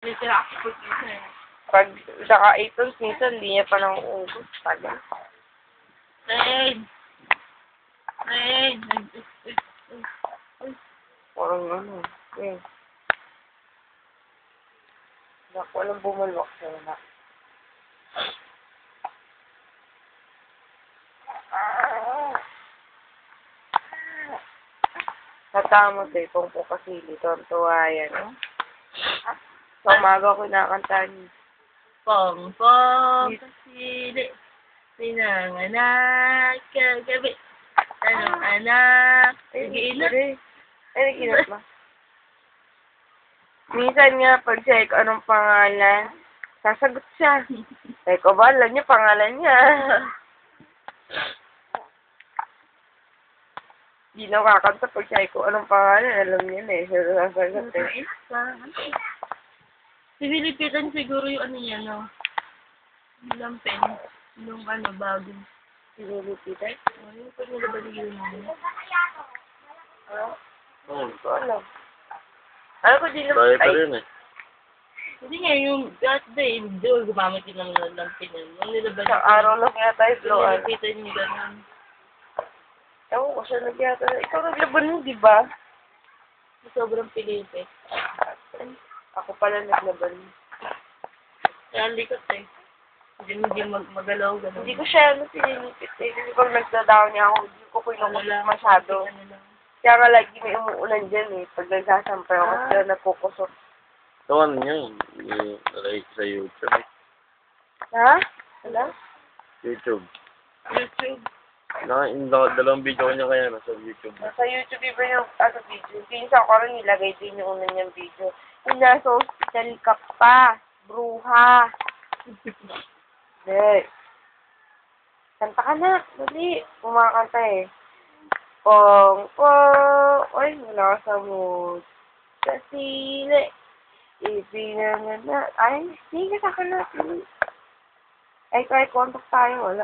May sila kasi pag-isa eh. Pag naka-8 minsan, hindi niya pa nang uubos. Tagal. Rain! Rain! Parang ano. Eh. Naku, walang bumulwak sa'yo na. Natama sa itong po kasi tuwa yan. No? Sa umaga ko nakakanta niya. Pong kasili. Pinanganak kagabi. Anong anak? Nagiinat. Ay, nagiinat ba? Minsan nga, pag check anong pangalan, sasagot siya. Eh, ko ba, alam niya pangalan niya. Di nakakanta pag check ko anong pangalan, alam niya na eh. Siya sasagot eh. Sinilipitan siguro yung ano niya, no? Yung pen. Yung ano, bago. Sinilipitan? Yung pag nalabaligyan mo. Hindi ko alam. Alam ko din Dahil pa rin eh. Hindi nga, yung that day, doon gumamit din naman ng pen. Yung nilabalik. Isang araw lang yata yung blow. Sinilipitan niya gano'n. Ewan ko siya nagyata. Ikaw naglaban mo, di ba? Sobrang pilipit. Ako pala naglaban mo. Kaya likot eh. Hindi magalaw gano'n. Hindi ko siya sinilipit eh. Kasi pag nagda-down niya ako, hindi ko pinukot masyado. Kaya nga lagi may umuulan dyan eh. Pag nagsasampay ako, kaya napukusok. So ano yun? Like sa YouTube. Ha? Wala? YouTube. YouTube. Dalawang video niya kaya nasa YouTube. Sa YouTube iba yung video. Pinsan ko rin nilagay din yung una niyang video. Yung nasa hospital ka pa. Bruha. Hindi. Kanta ka na. Dali. Kumakanta eh. Pong. Ay, wala ka sa mood. Sa sili. Ipinangan na. Ay, sige sa akin na. Ay, kahit contact tayo, wala.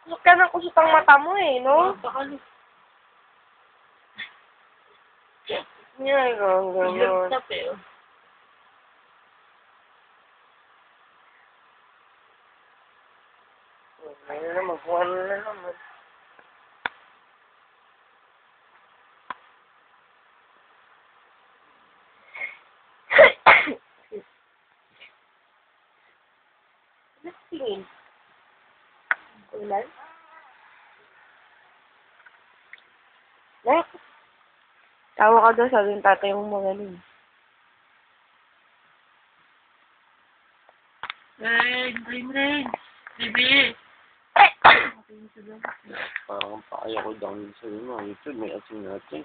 Kusot ka ng kusot ang mata mo eh, no? Yan, gano'n. Laptop eh. Ayun na naman, kung ano na naman. Tingin. Ulan? Nak? Tawa ka daw, sabi ng tatay mo magaling. Rain! Bibi! Parang paaya ko down sa YouTube. May asin natin.